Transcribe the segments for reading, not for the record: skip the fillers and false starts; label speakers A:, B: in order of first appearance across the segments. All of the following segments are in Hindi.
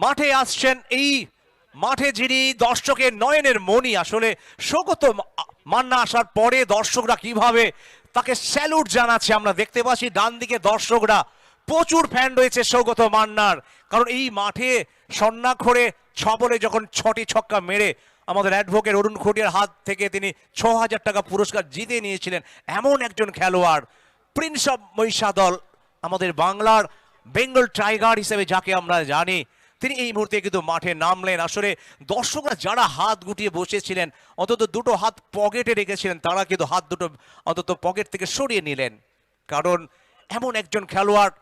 A: মাঠে আসছেন এই মাঠে যিনি দর্শকের নয়নের মণি, আসলে সৌগত মান্না আসার পরে দর্শকরা কিভাবে তাকে স্যালুট জানাচ্ছে আমরা দেখতে পাচ্ছি। ডান দিকে দর্শকরা প্রচুর ফ্যান রয়েছে সৌগত মান্নার, কারণ এই মাঠে স্বর্ণাক্ষরে ছবলে যখন 6টি ছক্কা মেরে আমাদের অ্যাডভোকেট অরুণ খটিয়ার হাত থেকে তিনি 6,000 টাকা পুরস্কার জিতে নিয়েছিলেন, এমন একজন খেলোয়াড়, প্রিন্স অফ মহিষাদল, আমাদের বাংলার বেঙ্গল টাইগার হিসেবে যাকে আমরা জানি, তিনি এই মুহূর্তে কিন্তু মাঠে নামলেন। আসলে দর্শকরা যারা হাত গুটিয়ে বসেছিলেন, অন্তত দুটো হাত পকেটে রেখেছিলেন, তারা কিন্তু হাত দুটো অন্তত পকেট থেকে সরিয়ে নিলেন, কারণ এমন একজন খেলোয়াড়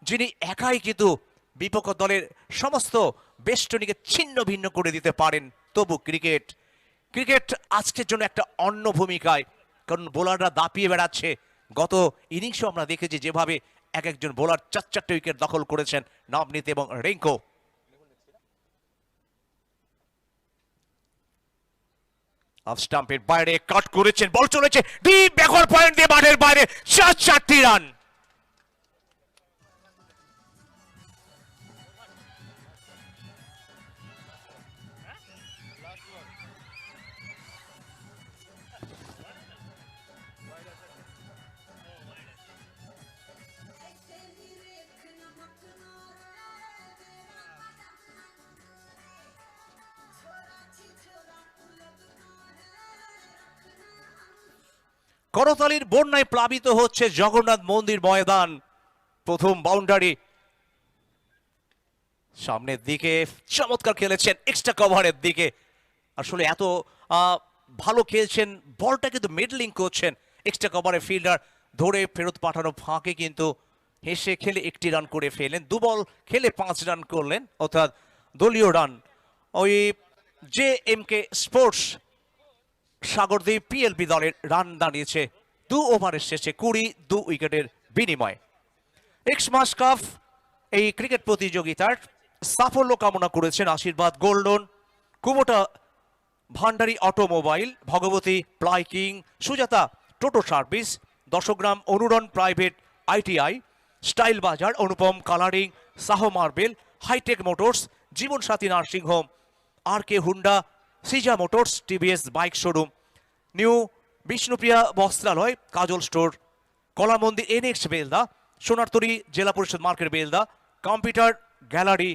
A: যিনি একাই কিন্তু বিপক্ষ দলের সমস্ত বেষ্টনীকে ছিন্ন ভিন্ন করে দিতে পারেন। তবু ক্রিকেট আজকের জন্য একটা অন্য ভূমিকায়, কারণ বোলাররা দাপিয়ে বেড়াচ্ছে। গত ইনিংসও আমরা দেখেছি যেভাবে এক একজন বোলার 4-4টে উইকেট দখল করেছেন, নবনীত এবং রিঙ্কু। অফ স্টাম্পের বাইরে কাট করেছেন, বল চলেছে ডিপ ব্যাকওয়ার্ড পয়েন্ট দিয়ে মাঠের বাইরে, 4টি রান। করতালির বন্যায় প্লাবিত হচ্ছে জগন্নাথ মন্দির ময়দান। প্রথম বাউন্ডারি সামনের দিকে, চমৎকার খেলেছেন এক্সট্রা কভারের দিকে। আসলে এত ভালো খেলছেন, বলটা কিন্তু মিডলিং করছেন, এক্সট্রা কভারে ফিল্ডার ধরে ফেরত পাঠানো ফাঁকে কিন্তু হেসে খেলে 1টি রান করে ফেলেন। 2 বল খেলে 5 রান করলেন, অর্থাৎ দলীয় রান। ওই JMK স্পোর্টস সাগরদ্বীপ PLB দলের রান দাঁড়িয়েছে 2 ওভারের শেষে 2 উইকেটের বিনিময়ে। এক্সমাস কাপ এই ক্রিকেট প্রতিযোগিতার সাফল্য কামনা করেছেন Ashirbad golden, Kubota Bhandari automobile, Bhagabati ply king, Sujata Toto service, Dashagram Anuran private ITI, style Bazar, Anupam colouring, Sah marble, hi-tech motors, Jeevan Sathi nursing home, RK Honda, সিজা motors, TVS bike showroom, new Bishnupriya Bastralaya, Kajal store, Kalamandir NX Belda, Sonartori Zilla Parishad market Belda, computer gallery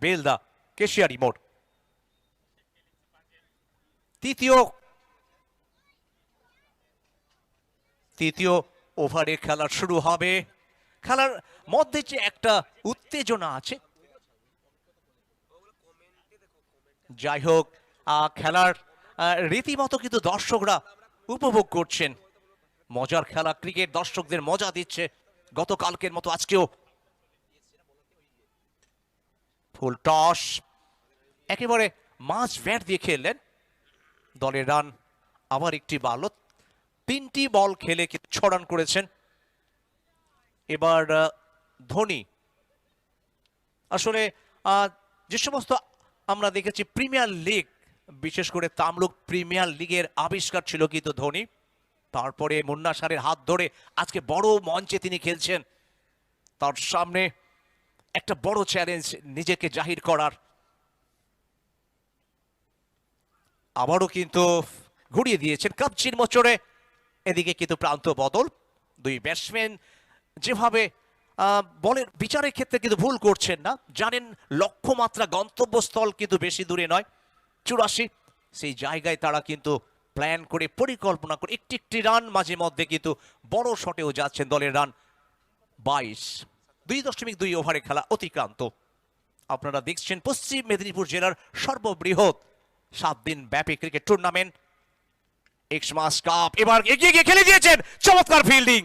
A: Belda, Keshiary মোড়। তৃতীয় ওভারে খেলা শুরু হবে। খেলার মধ্যে যে একটা উত্তেজনা আছে, যাই হোক খেলার রীতিমতো কিন্তু দর্শকরা উপভোগ করছেন। মজার খেলা, ক্রিকেট দর্শকদের মজা দিচ্ছে, গতকালকের মতো আজকেও। ফুল টস, একেবারে মাঝ ব্যাট দিয়ে খেললেন, দলের রান আবার একটি বালত, 3টি বল খেলে 6 রান করেছেন। এবার ধোনি, আসলে যে সমস্ত আমরা দেখেছি প্রিমিয়ার লিগ, বিশেষ করে তামলুক প্রিমিয়ার লিগের আবিষ্কার ছিল কিন্তু ধোনি, তারপরে মুন্না সারের হাত ধরে আজকে বড় মঞ্চে তিনি খেলছেন। তার সামনে একটা বড় চ্যালেঞ্জ নিজেকে জাহির করার। আবারও কিন্তু ঘুরিয়ে দিয়েছেন কাপচির মোচড়ে, এদিকে কিন্তু প্রান্ত বদল। 2 ব্যাটসম্যান যেভাবে বলের বিচারের ক্ষেত্রে কিন্তু ভুল করছেন না, জানেন লক্ষ্যমাত্রা গন্তব্যস্থল কিন্তু বেশি দূরে নয়, 84, সেই জায়গায় তারা কিন্তু প্ল্যান করে পরিকল্পনা করে একটি রান মাঝে মধ্যে কিন্তু বড় শটেও যাচ্ছেন। দলের রান 22, 2.2 ওভারে খেলা অতিক্রান্ত। আপনারা দেখছেন পশ্চিম মেদিনীপুর জেলার সর্ববৃহৎ 7 দিন ব্যাপী ক্রিকেট টুর্নামেন্ট এক্সমাস কাপ। এবার এগিয়ে গিয়ে খেলে দিয়েছেন, চমৎকার ফিল্ডিং।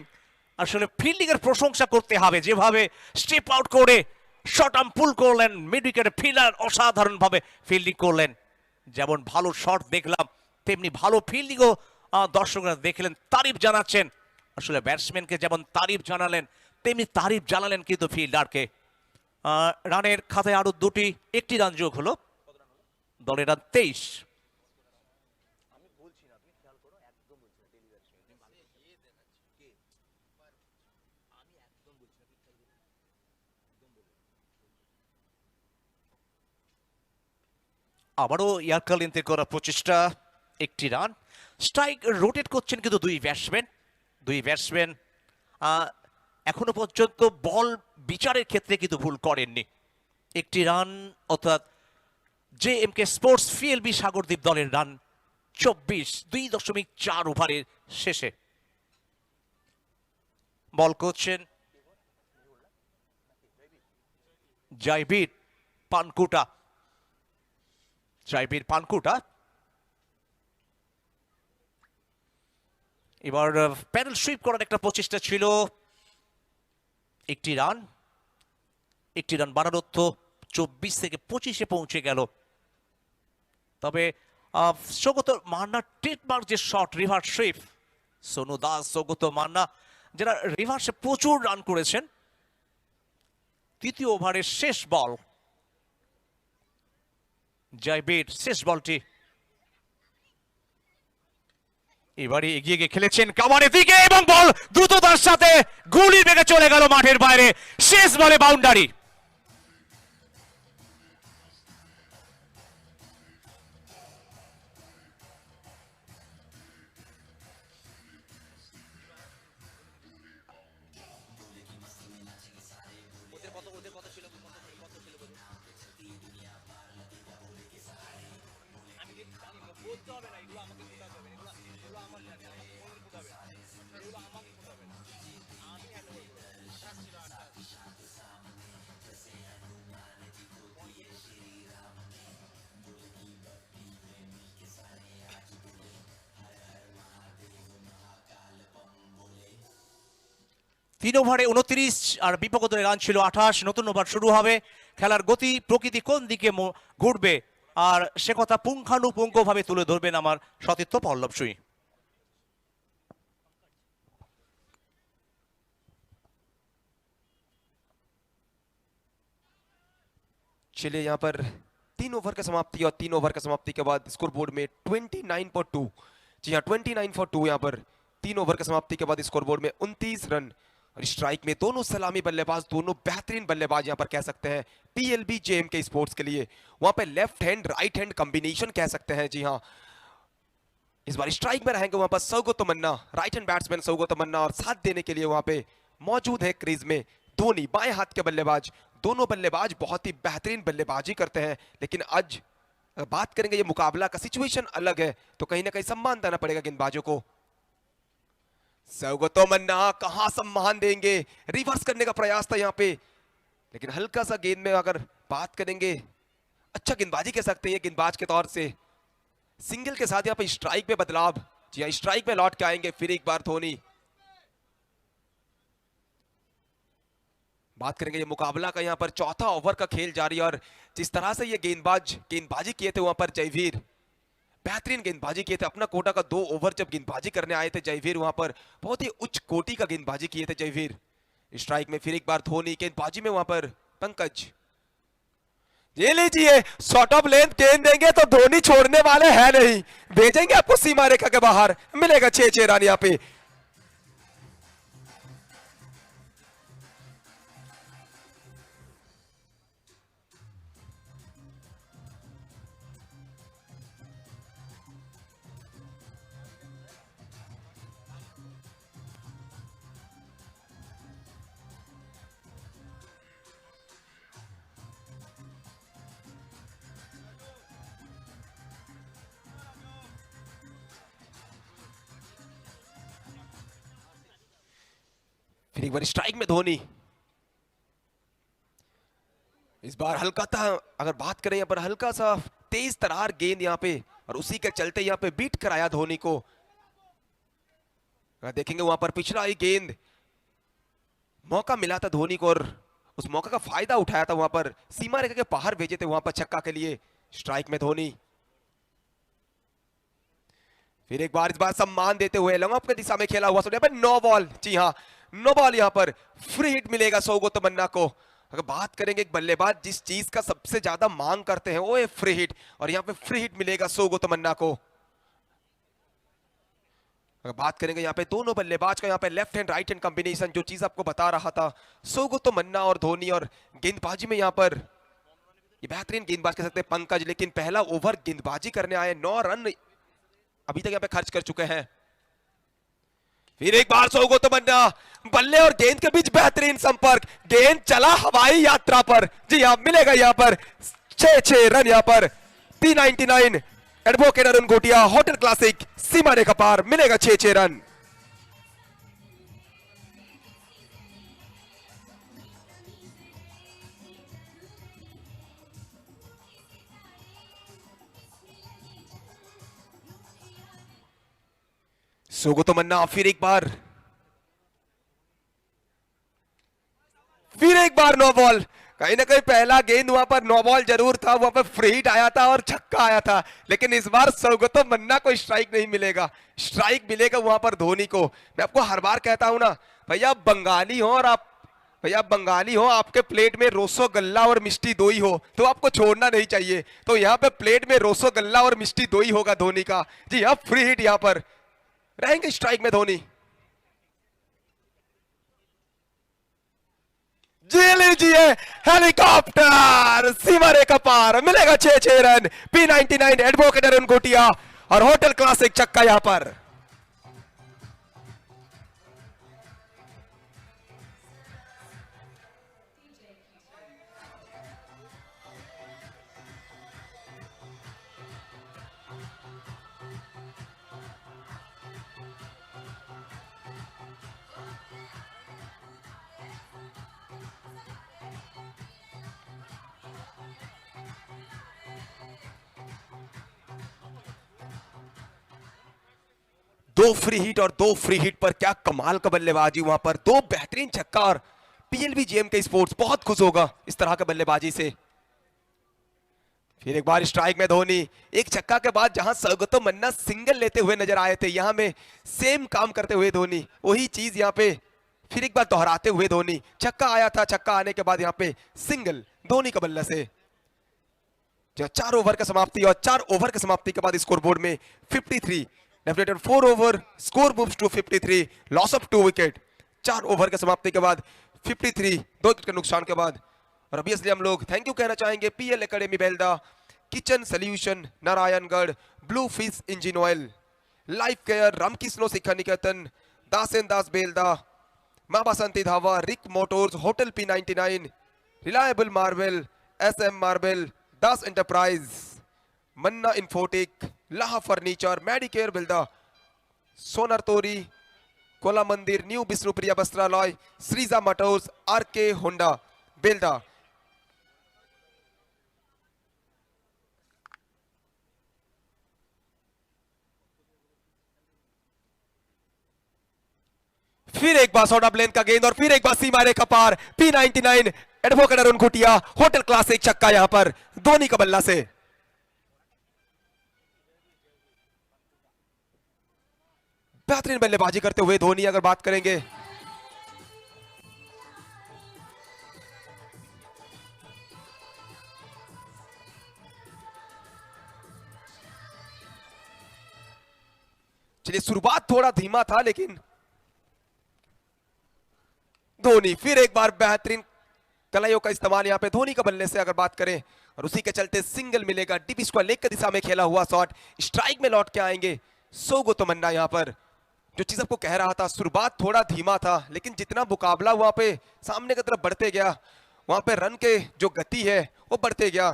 A: আসলে ফিল্ডিং এর প্রশংসা করতে হবে, যেভাবে স্টেপ আউট করে শট আর্ম পুল করলেন, মিড উইকেটে ফিল্ডার অসাধারণভাবে ফিল্ডিং করলেন। যেমন ভালো শট দেখলাম, তেমনি ভালো ফিল্ডিংও দর্শকরা দেখলেন, তারিফ জানাচ্ছেন। আসলে ব্যাটসম্যানকে যেমন তারিফ জানালেন, তেমনি তারিফ জানালেন কিন্তু ফিল্ডারকে। রানের খাতায় আরো 1টি রান যোগ হলো, দলের রান 23। আবারও ইয়ারকালিনতে করা প্রচেষ্টা, একটি রান। স্ট্রাইক রোটেট করছেন কিন্তু দুই ব্যাটসম্যান এখনো পর্যন্ত বল বিচারের ক্ষেত্রে কিন্তু ভুল করেননি। একটি রান, অর্থাৎ JMK স্পোর্টস PLB সাগরদ্বীপ দলের রান 24 2.4 ওভারের শেষে। বল করছেন জয়বীর পানকুটা। এবার প্যাডেল সুইপ করার একটা প্রচেষ্টা ছিল, একটি রান বাড়ার অর্থ 24 থেকে 25-এ পৌঁছে গেল। তবে সৌগত মান্নার ট্রেডমার্ক যে shot reverse sweep, Sonu Das, Saugata Manna যারা রিভার্সে প্রচুর রান করেছেন। তৃতীয় ওভারের শেষ বল, জয়বীর শেষ বলটি। এবারে এগিয়ে গিয়ে খেলেছেন কাভারের দিকে এবং বল দ্রুততার সাথে গুলির বেগে চলে গেল মাঠের বাইরে। শেষ বলে বাউন্ডারি। তিন ওভারে 29 আর বিপক্ষ দলের রান ছিল 28। নতুন ওভার শুরু হবে। খেলার গতি প্রকৃতি কোন দিকে ঘুরবে আর সে কথা পুঙ্খানুপুঙ্খভাবে তুলে ধরবেন আমার সতীর্থ পল্লব সুই।
B: चलिए यहाँ पर 3 ओवर का समाप्ति और 3 ओवर का समाप्ति के बाद स्कोर बोर्ड में 29 फॉर 2। जी हाँ 29 फॉर 2। यहाँ पर 3 ओवर का समाप्ति के बाद स्कोर बोर्ड में 29 रन। और स्ट्राइक में दोनों सलामी बल्लेबाज, दोनों बेहतरीन बल्लेबाज यहाँ पर कह सकते हैं PLB JMK स्पोर्ट्स के लिए। वहां पर left hand right hand combination कह सकते हैं। जी हाँ इस बार स्ट्राइक में रहेंगे वहां पर सौगत तमन्ना, राइट हैंड बैट्समैन सौगत तमन्ना, और साथ देने के लिए वहां पे मौजूद है क्रीज में धोनी, बाएं हाथ के बल्लेबाज। दोनों बल्लेबाज बहुत ही बेहतरीन बल्लेबाजी करते हैं, लेकिन आज बात करेंगे ये मुकाबला का सिचुएशन अलग है, तो कहीं ना कहीं सम्मान देना पड़ेगा गेंदबाजों को। सौगत तमन्ना कहां सम्मान देंगे, रिवर्स करने का प्रयास था यहाँ पे, लेकिन हल्का सा गेंद में अगर बात करेंगे अच्छा गेंदबाजी कह सकते हैं गेंदबाज के तौर से। सिंगल के साथ यहाँ पे स्ट्राइक में बदलाव। जी हाँ स्ट्राइक में लौट के आएंगे फिर एक बार धोनी। बात करेंगे ये मुकाबला का, यहाँ पर चौथा ओवर का खेल जारी, और जिस तरह से ये गेंदबाजी किए थे वहां पर जयवीर, बेहतरीन गेंदबाजी किए थे। अपना कोटा का 2 ओवर जब गेंदबाजी करने आए थे जयवीर, वहां पर बहुत ही उच्च कोटि का गेंदबाजी किए थे जयवीर। स्ट्राइक में फिर एक बार धोनी, गेंदबाजी में वहां पर पंकज। ये लीजिए शॉर्ट ऑफ लेंथ गेंद देंगे तो धोनी छोड़ने वाले हैं नहीं, भेजेंगे आपको सीमा रेखा के बाहर। मिलेगा 6 रन यहाँ पे। फिर एक बार स्ट्राइक में धोनी। इस बार हल्का था, अगर बात करें यहाँ पर हल्का सा तेज तरार गेंद यहाँ पे, और उसी के चलते यहाँ पे बीट कराया धोनी को। देखेंगे वहां पर पिछला ही गेंद मौका मिला था धोनी को, और उस मौका का फायदा उठाया था, वहां पर सीमा रेखा के बाहर भेजे थे वहां पर छक्का के लिए। स्ट्राइक में धोनी। फिर एक बार इस बार सम्मान देते हुए लॉन्ग ऑफ की दिशा में खेला हुआ, यहाँ पर नो बॉल। जी हाँ नो बॉल, यहाँ पर फ्री हिट मिलेगा सौगत तमन्ना को। अगर बात करेंगे एक बल्लेबाज जिस चीज का सबसे ज्यादा मांग करते हैं वो है फ्री हिट, और यहाँ पे फ्री हिट मिलेगा सौगत तमन्ना को। अगर बात करेंगे यहाँ पे दोनों बल्लेबाज का, यहाँ पे left hand right hand combination, जो चीज आपको बता रहा था सौगत तमन्ना और धोनी, और गेंदबाजी में यहाँ पर ये बेहतरीन गेंदबाज कह सकते हैं पंकज, लेकिन पहला ओवर गेंदबाजी करने आए, 9 रन अभी तक यहाँ पे खर्च कर चुके हैं। फिर एक बार सोगो तमन्ना, बल्ले और गेंद के बीच बेहतरीन संपर्क, गेंद चला हवाई यात्रा पर। जी हाँ, मिलेगा यहाँ पर 6 रन। यहाँ पर P99 advocate Arun Ghotia hotel classic सीमा रेखा पार, मिलेगा 6 रन। सोगो तमन्ना फिर एक बार नो बॉल। कहीं ना कहीं पहला गेंद वहां पर नो बॉल जरूर था, वहां पर फ्री हिट आया था और छक्का आया था, लेकिन इस बार सोगो तमन्ना को स्ट्राइक नहीं मिलेगा, स्ट्राइक मिलेगा वहां पर धोनी को। मैं आपको हर बार कहता हूं ना, भैया बंगाली हो और आपके प्लेट में रोसोगल्ला और मिष्टी दोई हो तो आपको छोड़ना नहीं चाहिए। तो यहाँ पे प्लेट में रोसोगल्ला और मिष्टी दोई होगा धोनी का। जी हाँ, फ्री हिट यहाँ पर रहेंगे स्ट्राइक में धोनी। जी लीजिए हेलीकॉप्टर, सीमा रेखा पार, मिलेगा 6 run. P99 advocate Arun Ghotia और होटल क्लासिक छक्का यहां पर। दो फ्री हिट पर क्या कमाल का बल्लेबाजी वहां पर, दो बेहतरीन छक्का, और PLBGM के स्पोर्ट्स बहुत खुश होगा इस तरह के बल्लेबाजी से। फिर एक बार स्ट्राइक में धोनी, एक छक्का के बाद जहां सोगो तमन्ना सिंगल लेते हुए नजर आए थे, यहां में सेम काम करते हुए धोनी वही चीज यहां पे फिर एक बार दोहराते हुए धोनी। छक्का आया था, छक्का आने के बाद यहां पे सिंगल धोनी का बल्ला से। जो 4 ओवर की समाप्ति, और 4 ओवर की समाप्ति के बाद स्कोरबोर्ड में 53 डेफिनेटेड 4 over, score moves to 53, loss of 2 wicket. 4 over के समाप्ति के बाद 53, 2 विकेट के नुकसान के बाद। और ऑब्वियसली हम लोग थैंक यू कहना चाहेंगे PL academy Belda, kitchen solution Narayangarh, blue fish engine oil, life care Ramakrishna Shiksha Niketan, Dasen Das Belda, Maa Basanti Dhaba, Rik motors, hotel P99, reliable marble, SM marble, Das enterprise, Manna infotech, Laha furniture, medicare Belda, Sonartori, Kalamandir, new Vishnupriya Vastralaya, Srija motors, RK Honda Belda. फिर एक बार शॉर्ट ऑफ लेंथ का गेंद और फिर एक बार सीमा रेखा पार। P99 advocate Arun Ghotia hotel classic छक्का यहां पर धोनी का बल्ला से। बेहतरीन बल्लेबाजी करते हुए धोनी अगर बात करेंगे, चलिए शुरुआत थोड़ा धीमा था, लेकिन धोनी फिर एक बार बेहतरीन कलाइयों का इस्तेमाल यहां पे धोनी का बल्ले से अगर बात करें, और उसी के चलते सिंगल मिलेगा। डीप स्क्वायर लेग की दिशा में खेला हुआ शॉट, स्ट्राइक में लौट के आएंगे सोगो तमन्ना। यहां पर जो चीज आपको कह रहा था, शुरुआत थोड़ा धीमा था, लेकिन जितना मुकाबला वहां पे सामने की तरफ बढ़ते गया, वहां पे रन के जो गति है वो बढ़ते गया,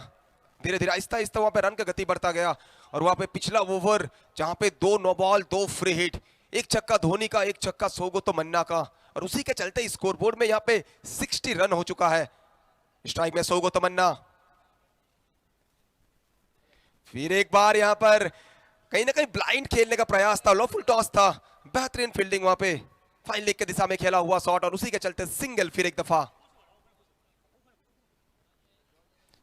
B: धीरे धीरे आहिस्ता आहिस्ता वहां पे रन का गति बढ़ता गया। और वहां पे पिछला ओवर जहां पे 2 नो बॉल 2 फ्री हिट, एक छक्का धोनी का, एक छक्का सोगो तमन्ना का, और उसी के चलते स्कोरबोर्ड में यहाँ पे 60 रन हो चुका है। स्ट्राइक में सोगो तमन्ना, फिर एक बार यहां पर कहीं ना कहीं ब्लाइंड खेलने का प्रयास था, लॉफुल टॉस था, बेहतरीन फील्डिंग वहां पे, फाइन लेग की दिशा में खेला हुआ शॉट, और उसी के चलते सिंगल फिर एक दफा।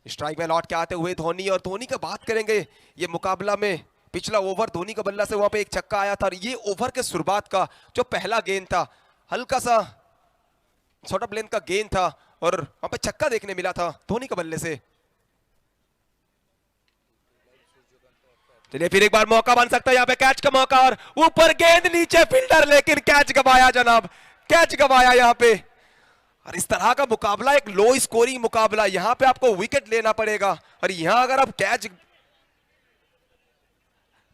B: स्ट्राइक में लौट के आते हुए धोनी, और धोनी का बात करेंगे ये मुकाबला में पिछला ओवर धोनी का बल्ला से वहां पे एक छक्का आया था, और ये ओवर के शुरुआत का जो पहला गेंद था, हल्का सा शॉर्ट ऑफ लेंथ का गेंद था, और वहां पे छक्का देखने मिला था धोनी के बल्ले से। चलिए फिर एक बार मौका बन सकता है यहाँ पे कैच का मौका, और ऊपर गेंद नीचे फील्डर, लेकिन कैच गवाया जनाब, कैच गवाया यहाँ पे। और इस तरह का मुकाबला एक लो स्कोरिंग मुकाबला, यहां पे आपको विकेट लेना पड़ेगा। और यहां अगर आप कैच,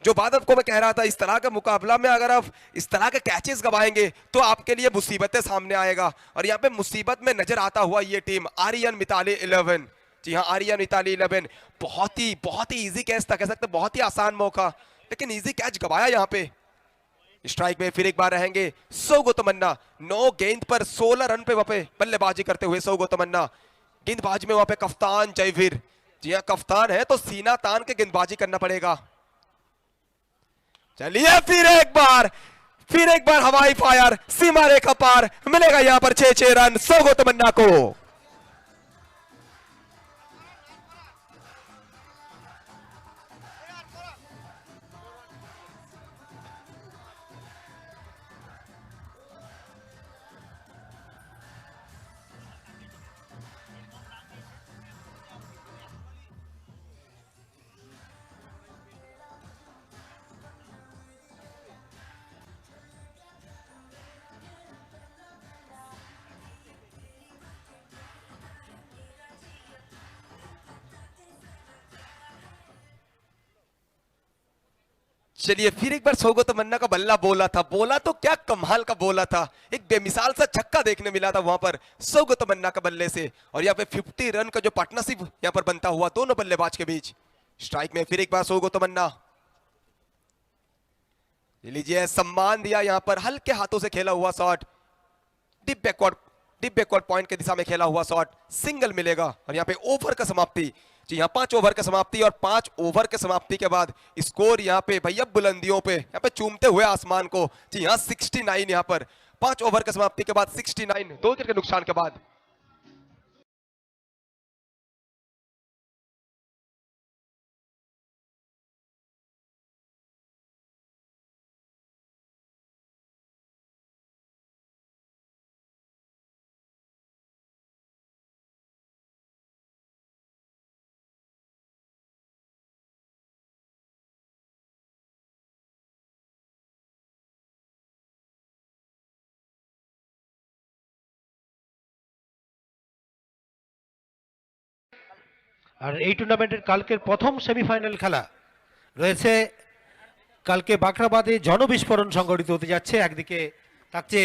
B: जो बात आपको मैं कह रहा था, इस तरह के मुकाबला में अगर आप इस तरह के कैचेस गवाएंगे तो आपके लिए मुसीबतें सामने आएगा। और यहाँ पे मुसीबत में नजर आता हुआ ये टीम आर्यन मिताली 11। जी हाँ, आर्यन मिताली 11 बहुत ही इजी कैच था, कह सकते बहुत ही आसान मौका, लेकिन इजी कैच गवाया। यहाँ पे स्ट्राइक में फिर एक बार रहेंगे सौगो तमन्ना। 9 गेंद पर 16 रन पे वहां पे बल्लेबाजी करते हुए सौगो तमन्ना। गेंदबाजी में वहां पे कप्तान जयवीर। जी हाँ, कप्तान है तो सीना तान के गेंदबाजी करना पड़ेगा। चलिए फिर एक बार हवाई फायर, सीमा रेखा पार, मिलेगा यहां पर 6 रन सौगो तमन्ना को। चलिए फिर एक बार सौगो तमन्ना का बल्ला बोला तो क्या कमाल का बोला था, एक बेमिसाल सा छक्का देखने मिला था वहां पर सौगो तमन्ना का बल्ले से। और यहाँ पे 50 रन का जो पार्टनरशिप यहाँ पर बनता हुआ दोनों बल्लेबाज के बीच। स्ट्राइक में फिर एक बार सौगो तमन्ना। लीजिए सम्मान दिया, यहाँ पर हल्के हाथों से खेला हुआ शॉट, डिप बैकवर्ड पॉइंट के दिशा में खेला हुआ शॉट, सिंगल मिलेगा। और यहाँ पे ओवर का समाप्ति। जी यहाँ 5 ओवर का समाप्ति, और 5 ओवर के समाप्ति के बाद स्कोर यहाँ पे भैया बुलंदियों पे, यहाँ पे चूमते हुए आसमान को। जी यहाँ 69 यहाँ पर 5 ओवर के समाप्ति के बाद 69, 2 विकेट के नुकसान के बाद।
C: আর এই টুর্নামেন্টের কালকের প্রথম সেমিফাইনাল খেলা রয়েছে। কালকে বাখরাবাদে জনবিস্ফোরণ সংঘটিত হতে যাচ্ছে। একদিকে থাকছে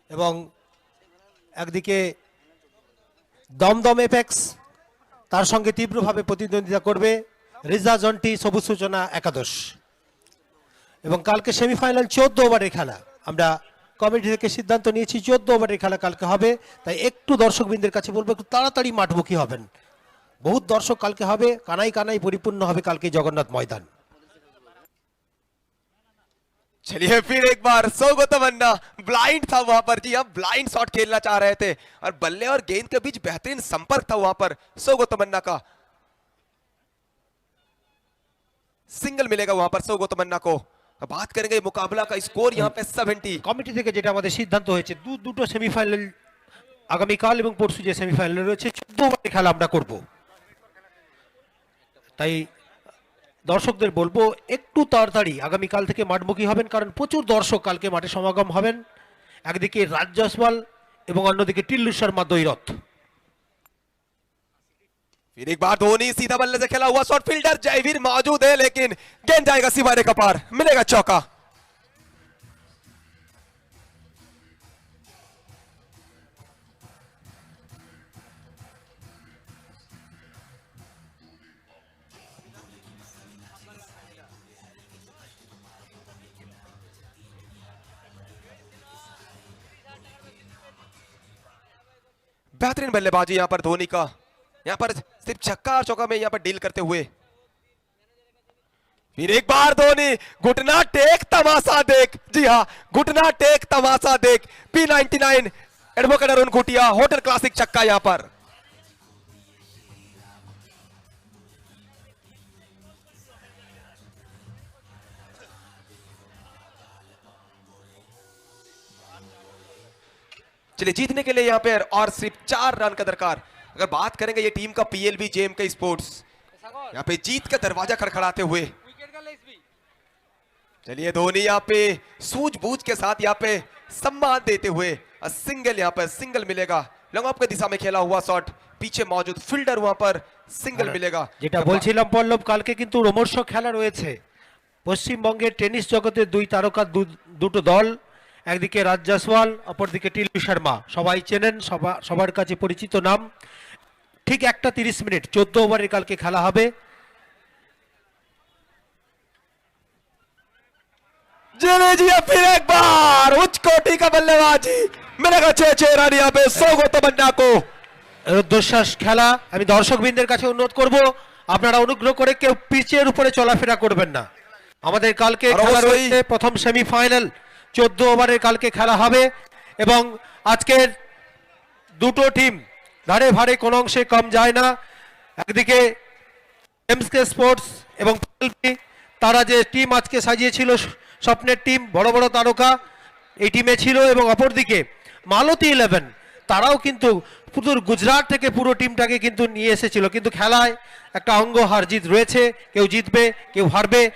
C: এবং একদিকে দমদম এপেক্স, তার সঙ্গে তীব্রভাবে প্রতিদ্বন্দ্বিতা করবে রিজা জন্টি সবুজ সূচনা একাদশ। এবং কালকে সেমিফাইনাল 14 ওভারের খেলা। আমরা কমিটি থেকে সিদ্ধান্ত নিয়েছি 14 ওভারের খেলা কালকে হবে, তাই একটু দর্শকবৃন্দের কাছে বলবো একটু তাড়াতাড়ি মাঠমুখী হবেন। বহুত দর্শক কালকে হবে, কানাই কানাই পরিপূর্ণ হবে কালকে জগন্নাথ ময়দান।
B: चलिए फिर एक बार सौगो तमन्ना ब्लाइंड था वहां पर। जी हम ब्लाइंड शॉट खेलना चाह रहे थे और बल्ले और गेंद के बीच बेहतरीन संपर्क था वहां पर सौगो तमन्ना का। सिंगल मिलेगा वहां पर सौगो तमन्ना को। अब बात करेंगे मुकाबला का स्कोर यहाँ पे 70।
C: কমিটি থেকে যেটা আমাদের সিদ্ধান্ত হয়েছে দুটো সেমিফাইনাল আগামীকাল এবং পরশু যে সেমিফাইনাল রয়েছে 14 ওভারের খেলা আমরা করব। তাই দর্শকদের বলবো একটু তাড়াতাড়ি আগামীকাল থেকে মাঠমুখী হবেন, কারণ প্রচুর দর্শক কালকে মাঠে সমাগম হবেন। একদিকে রাজ জয়সওয়াল এবং অন্যদিকে টিল্লু শর্মা দ্বৈরথ।
B: फिर एक बार धोनी सीधा बल्ले से खेला हुआ शॉट, फील्डर जयवीर मौजूद है लेकिन गेंद जाएगा सीमा रेखा पार, मिलेगा चौका। बेहतरीन बल्लेबाजी यहां पर धोनी का, यहां पर सिर्फ छक्का और चौका में यहां पर डील करते हुए। फिर एक बार धोनी घुटना टेक तमाशा देख। जी हां, घुटना टेक तमाशा देख। P99 advocate Arun Ghutia hotel classic छक्का यहां पर। चलिए जीतने के लिए यहां पर और सिर्फ 4 रन का दरकार। अगर बात करेंगे ये टीम का PLB JMK स्पोर्ट्स, यहां पे जीत का दरवाजा खड़खड़ाते हुए। चलिए धोनी यहां पे सूझबूझ के साथ यहां पे सम्मान देते हुए सिंगल यहाँ पर सिंगल मिलेगा, लॉन्ग ऑफ की दिशा में खेला हुआ शॉट, पीछे मौजूद फील्डर वहां पर सिंगल मिलेगा।
C: যেটা বলছিলাম পল্লব, কালকে কিন্তু রোমর্ষ খেলা রয়েছে। পশ্চিমবঙ্গের টেনিস জগতের দুই তারকা দুটো দল, একদিকে রাজ জয়সওয়াল, অপরদিকে টিলু শর্মা, সবাই চেনেন, সবার কাছে পরিচিত নাম। ঠিক 1:30 মিনিট 14 ওভারের কালকে খেলা হবে।
B: चले जी फिर एक बार उच्च कोटि का बल्लेबाजी मिलेगा 6 रन यहाँ पे 100 को तमन्ना को।
C: রুদ্ধশ্বাস খেলা। আমি দর্শকবৃন্দের কাছে অনুরোধ করব, আপনারা অনুগ্রহ করে কেউ পিচের উপরে চলাফেরা করবেন না। আমাদের কালকে
B: আর
C: খেলা
B: অবশ্যই-
C: রয়েছে প্রথম সেমিফাইনাল, 14 ওভারের কালকে খেলা হবে এবং আজকের দুটো টিম ধারে ভারে কোনো অংশে কম যায় না। একদিকে এমসকে স্পোর্টস এবং PLP, তারা যে টিম আজকে সাজিয়েছিল স্বপ্নের টিম, বড় বড় তারকা এই টিমে ছিল, এবং অপরদিকে মালতী 11, তারাও কিন্তু পুরো গুজরাট থেকে পুরো টিমটাকে কিন্তু নিয়ে এসেছিল। কিন্তু খেলায় একটা অঙ্গ হার জিত রয়েছে, কেউ জিতবে কেউ হারবে।